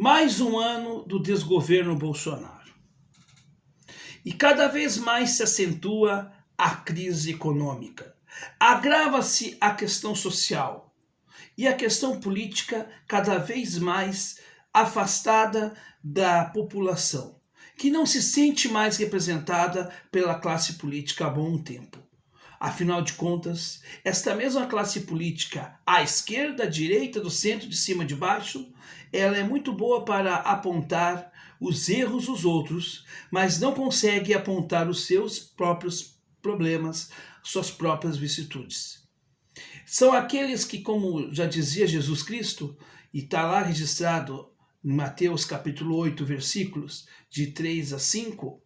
Mais um ano do desgoverno Bolsonaro. E cada vez mais se acentua a crise econômica. Agrava-se a questão social e a questão política cada vez mais afastada da população, que não se sente mais representada pela classe política há bom tempo. Afinal de contas, esta mesma classe política, à esquerda, à direita, do centro, de cima, de baixo, ela é muito boa para apontar os erros dos outros, mas não consegue apontar os seus próprios problemas, suas próprias vicissitudes. São aqueles que, como já dizia Jesus Cristo, e está lá registrado em Mateus capítulo 8, versículos de 3 a 5,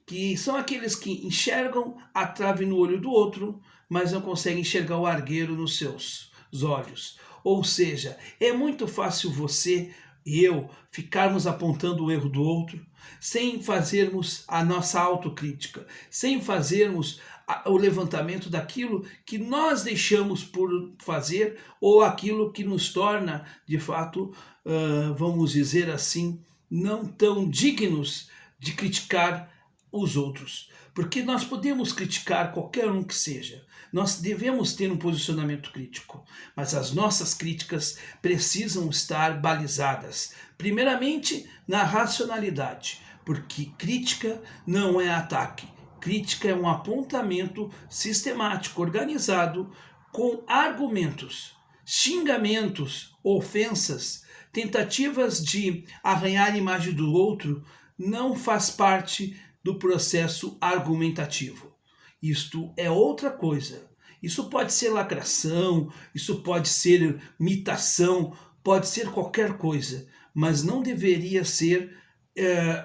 que são aqueles que enxergam a trave no olho do outro, mas não conseguem enxergar o argueiro nos seus olhos. Ou seja, é muito fácil você e eu ficarmos apontando o erro do outro, sem fazermos a nossa autocrítica, sem fazermos o levantamento daquilo que nós deixamos por fazer ou aquilo que nos torna, de fato, vamos dizer assim, não tão dignos de criticar os outros, porque nós podemos criticar qualquer um que seja, nós devemos ter um posicionamento crítico, mas as nossas críticas precisam estar balizadas, primeiramente na racionalidade, porque crítica não é ataque, crítica é um apontamento sistemático, organizado, com argumentos, xingamentos, ofensas, tentativas de arranhar a imagem do outro, não faz parte do processo argumentativo. Isto é outra coisa. Isso pode ser lacração, isso pode ser imitação, pode ser qualquer coisa, mas não deveria ser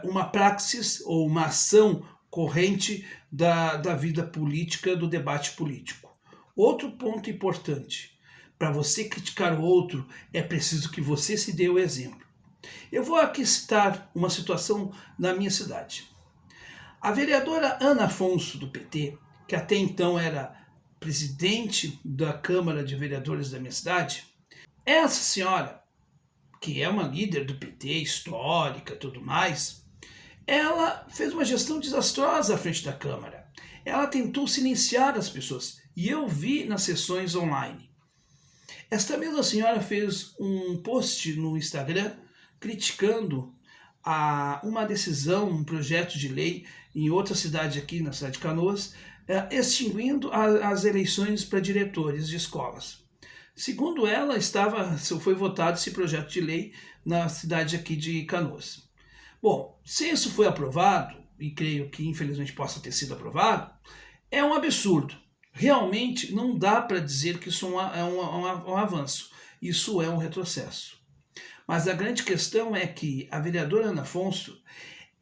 uma praxis ou uma ação corrente da vida política, do debate político. Outro ponto importante, para você criticar o outro, é preciso que você se dê o exemplo. Eu vou aqui citar uma situação na minha cidade. A vereadora Ana Afonso, do PT, que até então era presidente da Câmara de Vereadores da minha cidade, essa senhora, que é uma líder do PT, histórica e tudo mais, ela fez uma gestão desastrosa à frente da Câmara. Ela tentou silenciar as pessoas, e eu vi nas sessões online. Esta mesma senhora fez um post no Instagram criticando uma decisão, um projeto de lei em outra cidade aqui, na cidade de Canoas, extinguindo as eleições para diretores de escolas. Segundo ela, foi votado esse projeto de lei na cidade aqui de Canoas. Bom, se isso foi aprovado, e creio que infelizmente possa ter sido aprovado, é um absurdo. Realmente não dá para dizer que isso é um avanço. Isso é um retrocesso. Mas a grande questão é que a vereadora Ana Afonso,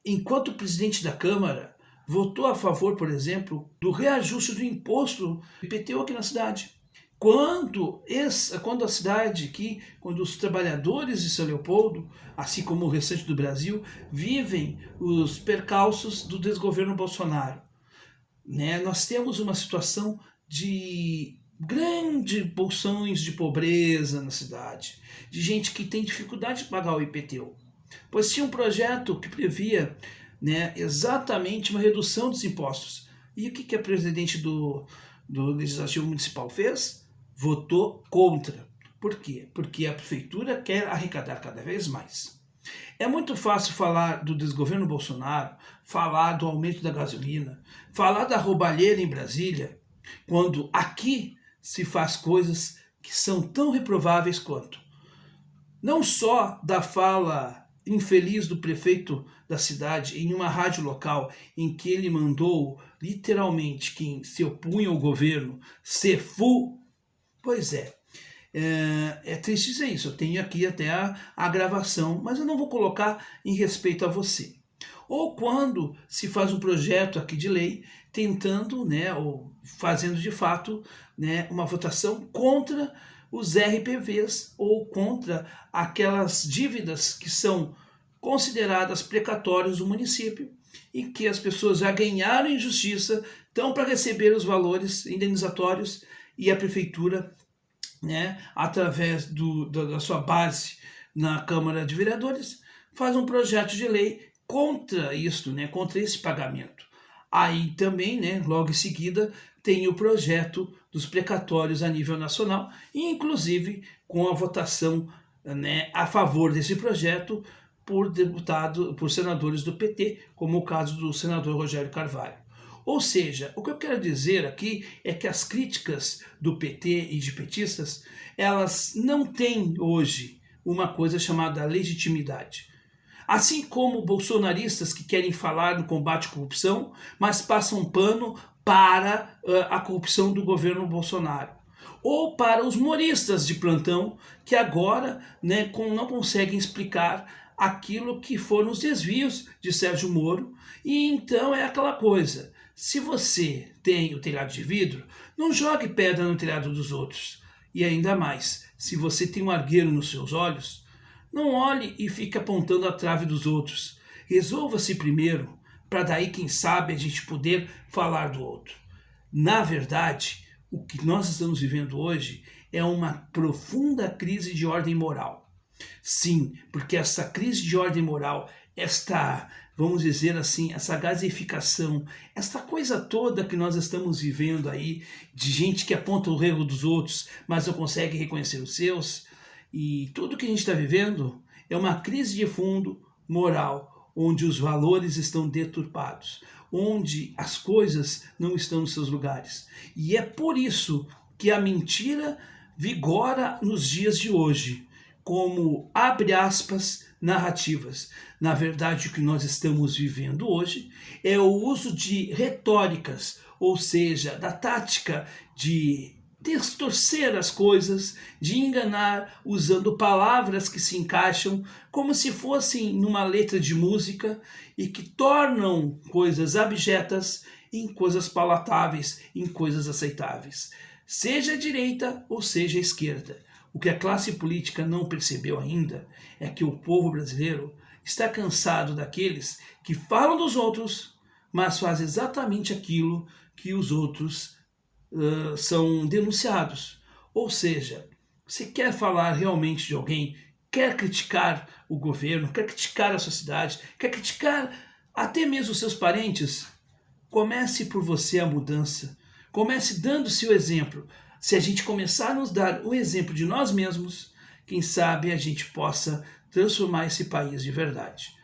enquanto presidente da Câmara, votou a favor, por exemplo, do reajuste do imposto do IPTU aqui na cidade. Quando a cidade aqui, quando os trabalhadores de São Leopoldo, assim como o restante do Brasil, vivem os percalços do desgoverno Bolsonaro. Nós temos uma situação de grandes bolsões de pobreza na cidade, de gente que tem dificuldade de pagar o IPTU. Pois tinha um projeto que previa exatamente uma redução dos impostos. E o que a presidente do Legislativo Municipal fez? Votou contra. Por quê? Porque a prefeitura quer arrecadar cada vez mais. É muito fácil falar do desgoverno Bolsonaro, falar do aumento da gasolina, falar da roubalheira em Brasília, quando aqui se faz coisas que são tão reprováveis quanto. Não só da fala infeliz do prefeito da cidade em uma rádio local, em que ele mandou literalmente quem se opunha ao governo ser fu. Pois é triste dizer isso, eu tenho aqui até a gravação, mas eu não vou colocar em respeito a você. Ou quando se faz um projeto aqui de lei tentando, ou fazendo de fato, uma votação contra os RPVs ou contra aquelas dívidas que são consideradas precatórias do município e que as pessoas já ganharam em justiça, estão para receber os valores indenizatórios e a prefeitura, através da sua base na Câmara de Vereadores, faz um projeto de lei contra isso, né, contra esse pagamento. Aí também, né, logo em seguida, tem o projeto dos precatórios a nível nacional, e inclusive com a votação, né, a favor desse projeto por senadores do PT, como o caso do senador Rogério Carvalho. Ou seja, o que eu quero dizer aqui é que as críticas do PT e de petistas, elas não têm hoje uma coisa chamada legitimidade. Assim como bolsonaristas que querem falar no combate à corrupção, mas passam pano para a corrupção do governo Bolsonaro. Ou para os moristas de plantão que agora, né, não conseguem explicar aquilo que foram os desvios de Sérgio Moro. E então é aquela coisa, se você tem o telhado de vidro, não jogue pedra no telhado dos outros. E ainda mais, se você tem um argueiro nos seus olhos, não olhe e fique apontando a trave dos outros. Resolva-se primeiro, para daí, quem sabe, a gente poder falar do outro. Na verdade, o que nós estamos vivendo hoje é uma profunda crise de ordem moral. Sim, porque essa crise de ordem moral, esta, vamos dizer assim, essa gasificação, esta coisa toda que nós estamos vivendo aí, de gente que aponta o erro dos outros, mas não consegue reconhecer os seus, e tudo que a gente está vivendo é uma crise de fundo moral, onde os valores estão deturpados, onde as coisas não estão nos seus lugares. E é por isso que a mentira vigora nos dias de hoje, como, abre aspas, narrativas. Na verdade, o que nós estamos vivendo hoje é o uso de retóricas, ou seja, da tática de distorcer as coisas, de enganar usando palavras que se encaixam como se fossem numa letra de música e que tornam coisas abjetas em coisas palatáveis, em coisas aceitáveis. Seja a direita ou seja a esquerda. O que a classe política não percebeu ainda é que o povo brasileiro está cansado daqueles que falam dos outros, mas fazem exatamente aquilo que os outros são denunciados. Ou seja, se quer falar realmente de alguém, quer criticar o governo, quer criticar a sociedade, quer criticar até mesmo os seus parentes, comece por você a mudança. Comece dando seu exemplo. Se a gente começar a nos dar o exemplo de nós mesmos, quem sabe a gente possa transformar esse país de verdade.